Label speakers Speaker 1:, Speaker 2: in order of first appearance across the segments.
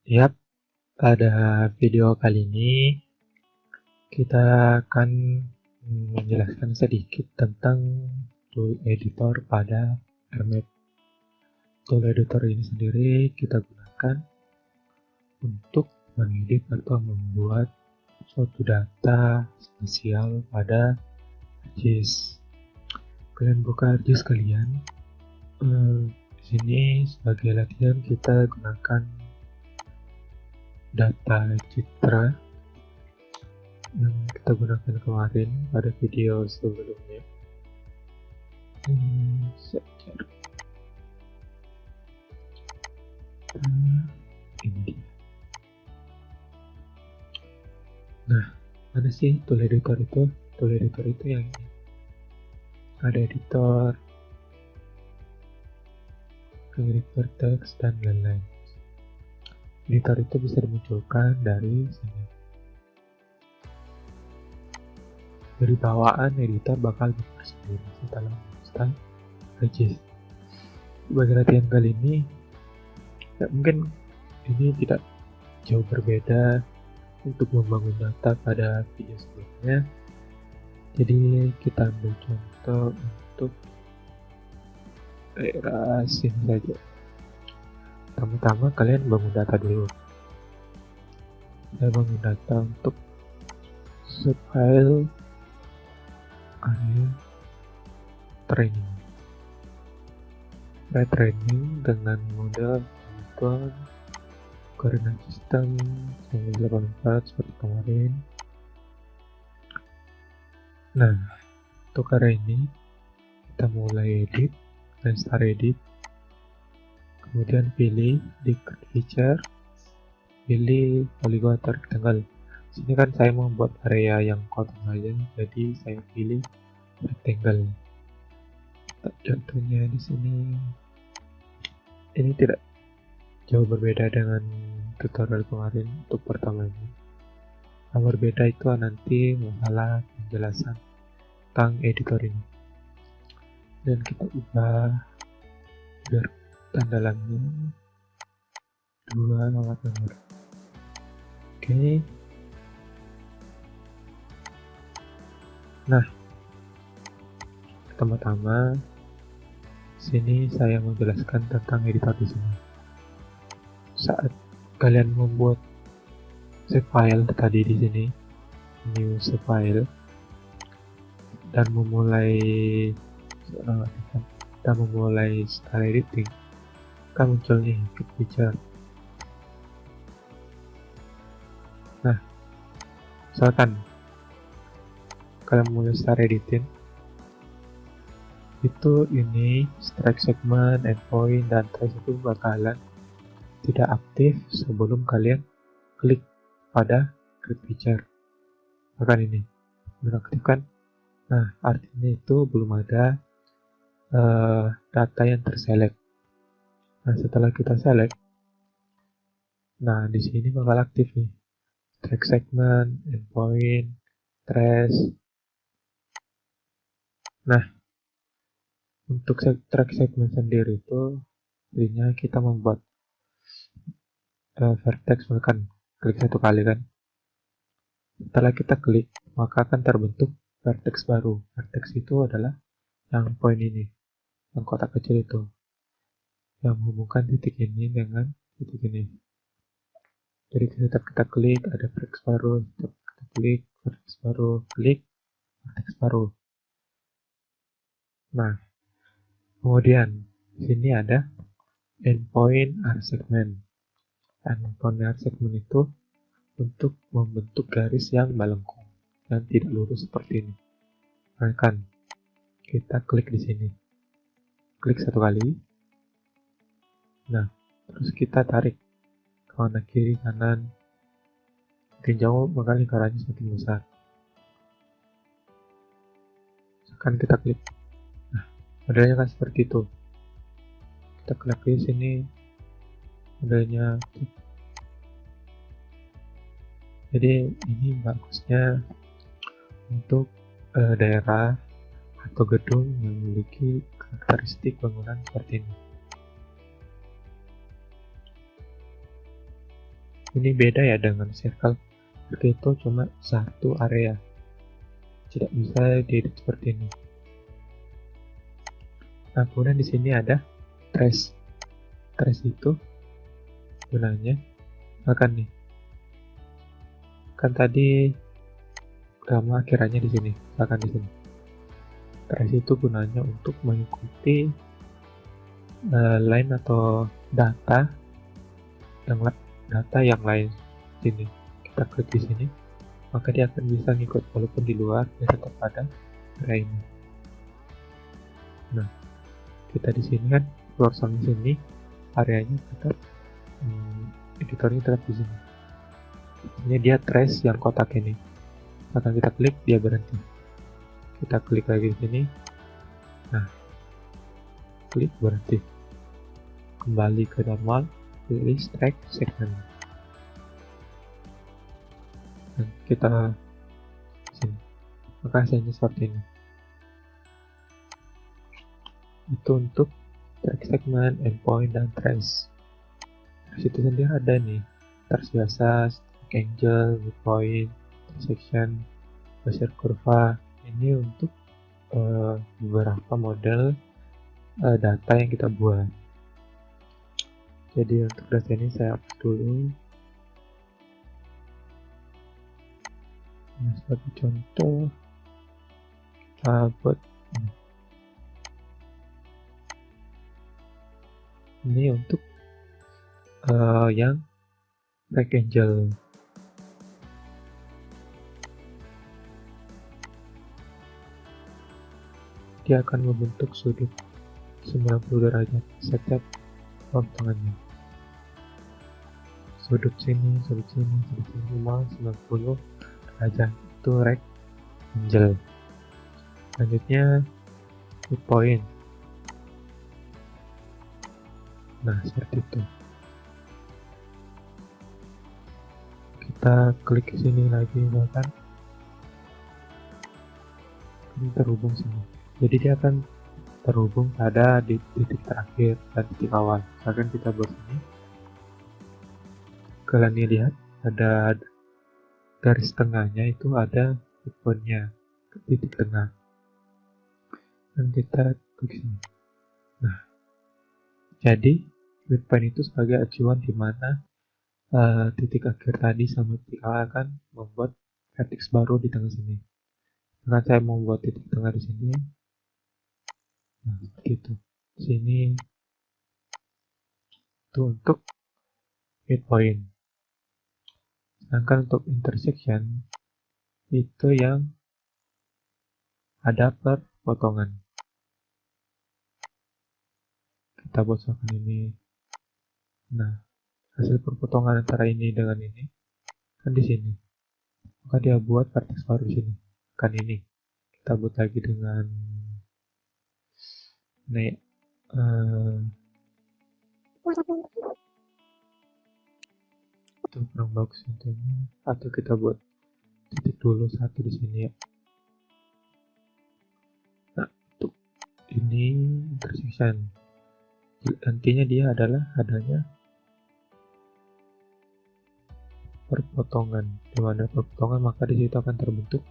Speaker 1: Yap, pada video kali ini kita akan menjelaskan sedikit tentang tool editor pada RMap. Tool editor ini sendiri kita gunakan untuk mengedit atau membuat suatu data spesial pada ArcGIS. Kalian buka ArcGIS kalian. Di sini sebagai latihan kita gunakan data citra yang kita gunakan kemarin pada video sebelumnya. Ini dia. Nah, mana sih tool editor itu? Tool editor itu yang ini. Ada editor, create vertex, dan lain-lain. Editor itu bisa dimunculkan dari sini. Dari bawaan editor bakal buka sendiri setelah menginstal ArcGIS. Sebagai latihan kali ini, ya mungkin ini tidak jauh berbeda untuk membangun data pada video sebelumnya. Jadi kita ambil contoh untuk daerah sini saja. Pertama-tama kalian bangun data dulu. Saya bangun data untuk subfile area training. Training dengan model penghitungan koordinat sistem 1984 seperti kemarin. Nah, untuk area ini kita mulai edit dan start edit. Kemudian pilih di feature, pilih polygon atau rectangle. Sini kan saya membuat area yang kotak saja, jadi saya pilih rectangle. Contohnya di sini, ini tidak jauh berbeda dengan tutorial kemarin untuk pertama ini. Yang berbeda itu nanti masalah penjelasan tentang editor ini. Dan kita ubah biar tanda lamnya 2 nomor. Oke. Nah, pertama-tama sini saya menjelaskan tentang editor di sini. Saat kalian membuat save file tadi di sini, new save file, dan memulai start editing, akan muncul nih quick feature. Nah, misalkan kalian mulai start editing, itu ini strike segment, endpoint, dan trace itu bakalan tidak aktif sebelum kalian klik pada quick feature. Bahkan ini menaktifkan. Nah, artinya itu belum ada data yang terselect. Nah, setelah kita select, nah di sini bakal aktif nih track segment, endpoint, trace. Nah, untuk track segment sendiri itu intinya kita membuat vertex, misalkan klik satu kali kan. Setelah kita klik, maka akan terbentuk vertex baru. Vertex itu adalah yang poin ini, yang kotak kecil itu, yang menghubungkan titik ini dengan titik ini. Jadi setiap kita klik ada vertex baru, setiap kita klik vertex baru, klik vertex baru. Nah, kemudian di sini ada endpoint arc segment. Endpoint arc segment itu untuk membentuk garis yang melengkung dan tidak lurus seperti ini. Nah, kan kita klik di sini, klik satu kali. Nah, terus kita tarik ke kanan kiri kanan, makin jauh maka lingkarannya semakin besar. Misalkan kita klik, nah modelnya kan seperti itu. Kita klik di sini, modelnya. Jadi ini bagusnya untuk daerah atau gedung yang memiliki karakteristik bangunan seperti ini. Ini beda ya dengan circle. Itu cuma satu area, tidak bisa diedit seperti ini. Nah, kemudian di sini ada trace. Trace itu gunanya nih, kan tadi gamma akhirannya di sini, misalkan di sini. Trace itu gunanya untuk mengikuti line atau data yang lain. Sini kita klik di sini, maka dia akan bisa ngikut walaupun di luar dia tetap ada area ini. Nah, kita di sini kan keluar sama sini, areanya tetap editornya tetap di sini. Ini dia trace yang kotak ini. Akan kita klik, dia berhenti. Kita klik lagi di sini. Nah, klik berhenti. Kembali ke normal, pilih track segment. Dan kita sini. Maka hasilnya seperti ini. Itu untuk track segment, endpoint, dan trace. Trace itu sendiri ada nih. Trace biasa, angle, midpoint, intersection, Bezier kurva. Ini untuk beberapa model data yang kita buat. Jadi untuk data ini saya hapus dulu. Nah, sebagai contoh kita buat ini untuk yang rectangle. Dia akan membentuk sudut 90 derajat setiap potongannya. Sudut sini, sudut sini, sudut sini, minimal 90 derajat. Itu rectangle. Selanjutnya midpoint. Nah, seperti itu. Kita klik ke sini lagi, misalkan ini terhubung sini. Jadi dia akan terhubung pada titik terakhir dan titik awal. Misalkan kita buat ini, kalian lihat ada garis tengahnya, itu ada midpoint-nya, titik tengah. Dan kita klik sini. Nah, jadi midpoint itu sebagai acuan di mana titik akhir tadi sama titik awal akan membuat vertex baru di tengah sini. Karena saya mau membuat titik tengah di sini, nah seperti itu. Sini itu untuk midpoint. Sedangkan untuk intersection itu yang ada per potongan. Kita buat seperti ini. Nah, hasil perpotongan antara ini dengan ini kan di sini. Maka dia buat vertex baru di sini. Kan ini. Kita buat lagi dengan naik itu kurang bagus contohnya. Atau kita buat titik dulu satu di sini ya. Nah, untuk ini intersection. Nantinya dia adalah adanya perpotongan. Di mana perpotongan, maka di situ akan terbentuk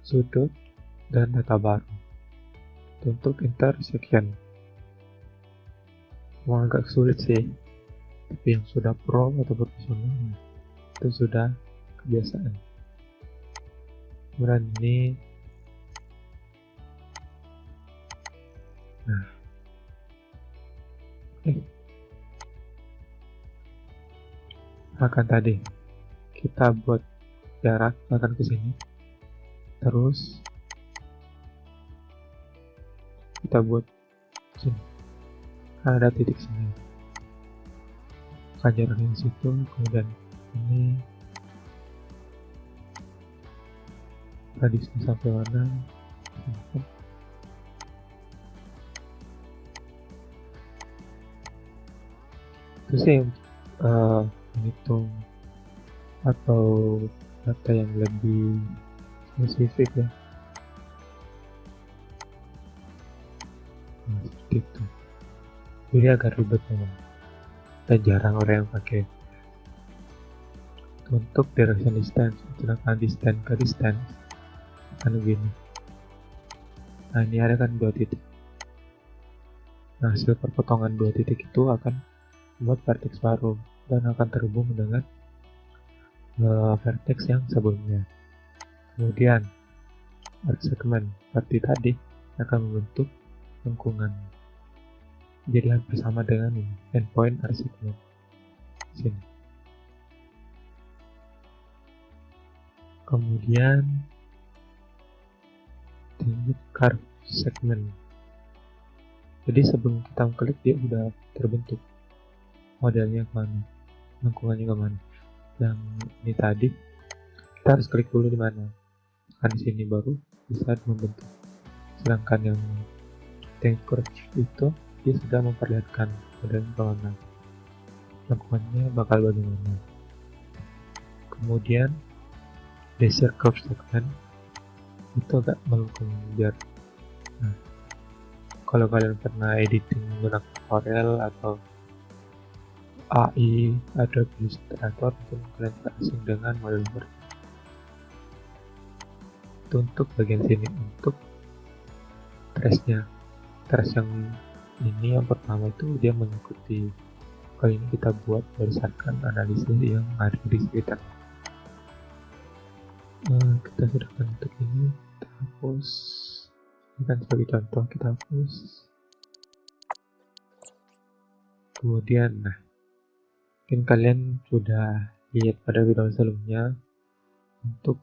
Speaker 1: sudut dan data baru. Untuk intersection memang agak sulit sih, tapi yang sudah pro atau profesional itu sudah kebiasaan. Kemudian ini, nah, akan tadi kita buat jarak akan ke sini, terus kita buat sini, kan ada titik sini, akan jaraknya di situ. Kemudian ini radiusnya sampai mana, itu sih menghitung atau data yang lebih spesifik ya. Nah, seperti itu. Jadi agak ribet memang, dan jarang orang yang pakai. Untuk direction distance, sedangkan distance ke distance akan begini. Nah, ini ada kan 2 titik. Nah, hasil perpotongan 2 titik itu akan membuat vertex baru dan akan terhubung dengan vertex yang sebelumnya. Kemudian arc segment seperti tadi akan membentuk lengkungan. Jadi hampir sama dengan ini, endpoint arc segment. Sini. Kemudian tinggi curve segment. Jadi sebelum kita klik dia udah terbentuk modelnya kemana, lengkungannya kemana. Yang ini tadi kita harus klik dulu di mana, kan di sini baru bisa membentuk. Sedangkan yang curve itu dia sudah memperlihatkan modelnya kemana, lengkungannya bakal bagaimana. Kemudian Bezier curve segment itu agak melengkung biar. Nah, kalau kalian pernah editing menggunakan Corel atau AI, Adobe Illustrator, mungkin kalian tidak asing dengan model seperti itu. Untuk bagian sini, untuk trace-nya, trace yang ini yang pertama itu dia mengikuti. Kali ini kita buat berdasarkan analisis yang ada di sekitar. Kita sudah bentuk ini, kita hapus. Ini kan sebagai contoh, kita hapus. Kemudian, nah, mungkin kalian sudah lihat pada video sebelumnya, untuk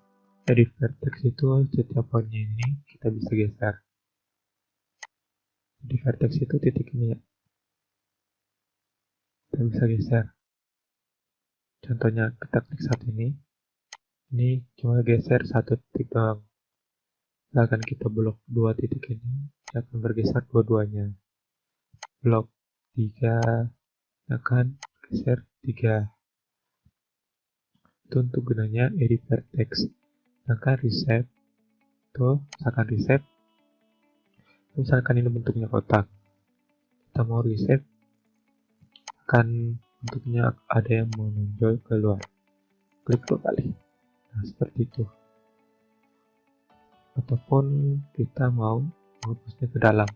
Speaker 1: edit vertex itu setiap poinnya ini kita bisa geser. Di vertex itu titik ini ya, kita bisa geser. Contohnya kita klik saat ini cuma geser 1 titik doang. Misalkan kita blok 2 titik ini, akan bergeser dua-duanya. Blok 3 akan geser 3. Itu untuk gunanya edit vertex. Sedangkan reset tuh, misalkan ini bentuknya kotak, kita mau reset, akan bentuknya ada yang menonjol keluar. Klik 2 kali. Nah, seperti itu. Ataupun kita mau menghapusnya ke dalam,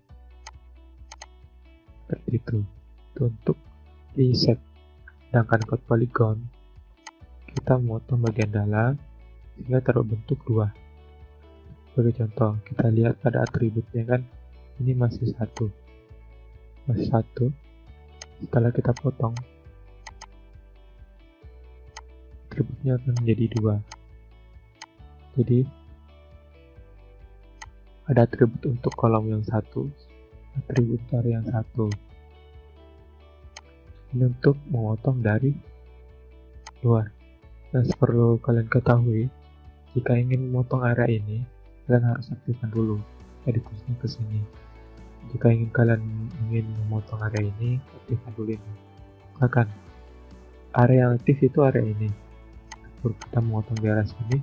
Speaker 1: seperti itu. Itu untuk reset. Sedangkan code polygon, kita memotong bagian dalam sehingga terbentuk 2. Sebagai contoh, kita lihat pada atributnya kan, ini masih satu. Setelah kita potong, atributnya akan menjadi 2. Jadi ada atribut untuk kolom yang 1, atribut area yang 1. Ini untuk memotong dari luar. Dan perlu kalian ketahui, jika ingin memotong area ini, kalian harus aktifkan dulu editornya ke sini. Jika kalian ingin memotong area ini, aktifkan dulu ini. Misalkan area yang aktif itu area ini. Kalau kita memotong di area sini,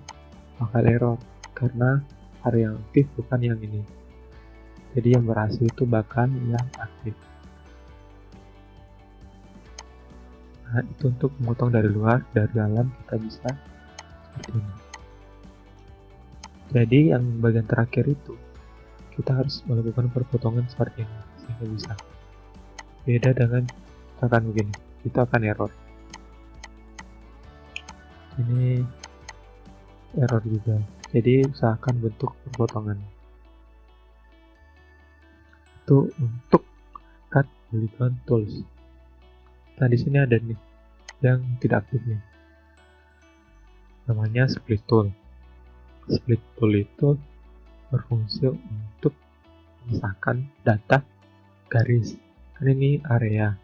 Speaker 1: bakal error karena area yang aktif bukan yang ini. Jadi yang berhasil itu bakal yang aktif. Nah, itu untuk memotong dari luar, dari dalam kita bisa seperti ini. Jadi yang bagian terakhir itu kita harus melakukan perpotongan seperti ini sehingga bisa. Beda dengan akan begini, itu akan error. Ini error juga. Jadi usahakan bentuk perpotongan. Itu untuk cut polygon tools. Nah, di sini ada nih yang tidak aktif nih. Namanya split tool. Split tool itu berfungsi untuk memisahkan data garis. Kan ini area.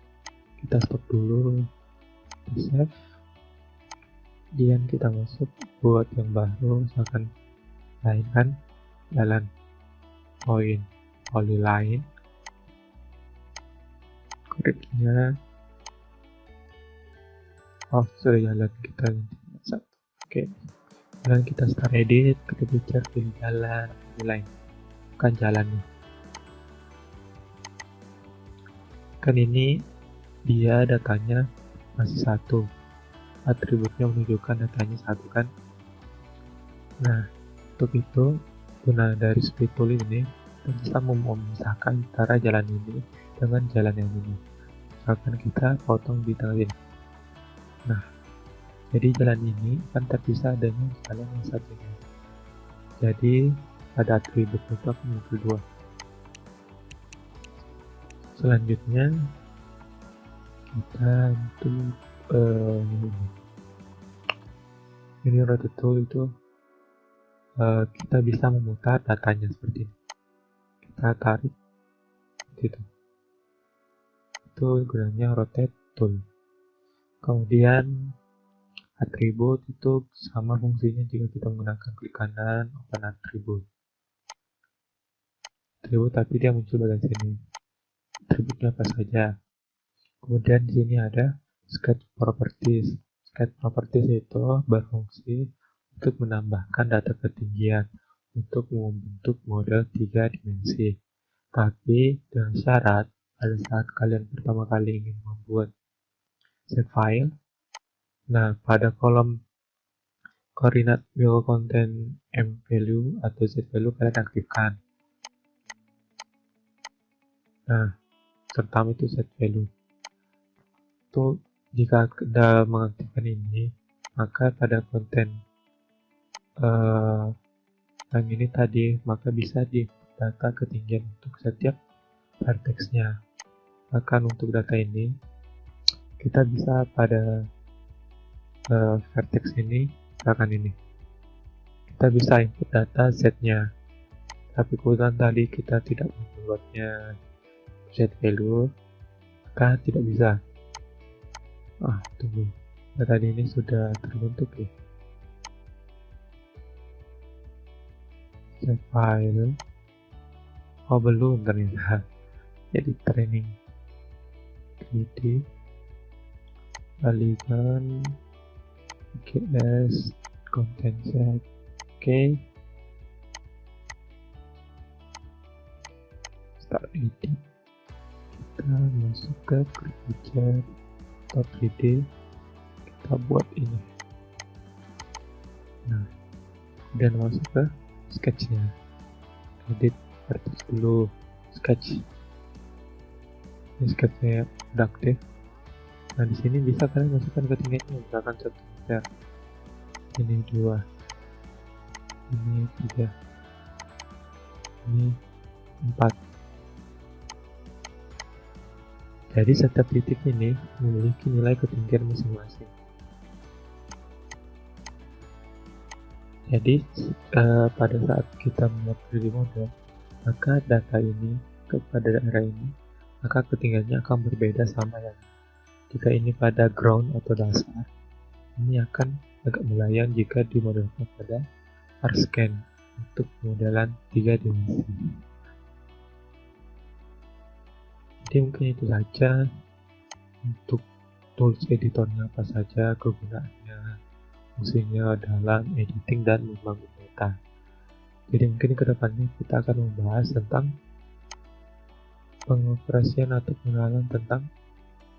Speaker 1: Kita stop dulu. Kita save. Kemudian kita masuk buat yang baru, misalkan lain kan, jalan polyline, kliknya sudah jalan, kita ganti satu. Kemudian kita start edit, kita bicara pilih jalan, nilai bukan jalan nih. Kan ini dia datanya masih satu, atributnya menunjukkan datanya satu kan. Nah, untuk itu guna dari split tool ini kita bisa memisahkan antara jalan ini dengan jalan yang ini. Misalkan kita potong di tengah ini. Nah, jadi jalan ini akan terpisah dengan jalan yang satunya. Jadi pada atribut itu akan muncul dua. Selanjutnya kita untuk ini rotate tool itu kita bisa memutar datanya seperti ini. Kita tarik gitu. Itu gunanya rotate tool. Kemudian atribut itu sama fungsinya jika kita menggunakan klik kanan open atribut. Atribut tapi dia muncul bagian sini. Atributnya apa saja. Kemudian di sini ada sketch properties. Sketch properties itu berfungsi untuk menambahkan data ketinggian untuk membentuk model 3 dimensi. Tapi dengan syarat pada saat kalian pertama kali ingin membuat save file, nah pada kolom koordinat will contain m value atau z value kalian aktifkan. Nah, terutama itu set value. Itu jika Anda mengaktifkan ini, maka pada konten yang ini tadi, maka bisa di data ketinggian untuk setiap vertexnya. Bahkan untuk data ini, kita bisa pada vertex ini, misalkan ini, kita bisa input data z-nya. Tapi kebetulan tadi kita tidak membuatnya z value, maka tidak bisa. Tunggu, tadi ini sudah terbentuk ya. Save file. Belum ternyata. Jadi training 3D balikan GS content set. Oke. Start edit. Kita masuk ke creature 3D, kita buat ini. Nah, dan masuk ke sketchnya. Edit vertex dulu, sketch. Ini sketchnya udah aktif. Nah, di sini bisa kalian masukkan ketinggiannya, misalkan 1 meter. Ini 2, ini 3, ini 4. Jadi setiap titik ini memiliki nilai ketinggian masing-masing. Jadi pada saat kita membuat 3D model, maka data ini kepada daerah ini, maka ketinggiannya akan berbeda sama yang jika ini pada ground atau dasar, ini akan agak melayang jika dimodelkan pada R-scan untuk modelan 3 dimensi. Jadi mungkin itu saja untuk tools editornya apa saja, kegunaannya, fungsinya dalam editing dan membangun data. Jadi mungkin kedepannya kita akan membahas tentang pengoperasian atau pengenalan tentang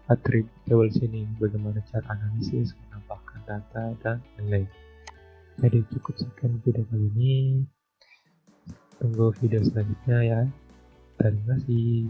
Speaker 1: atribut table sini, bagaimana cara analisis, menambahkan data, dan lain-lain. Jadi cukup sekian video kali ini. Tunggu video selanjutnya ya. Terima kasih.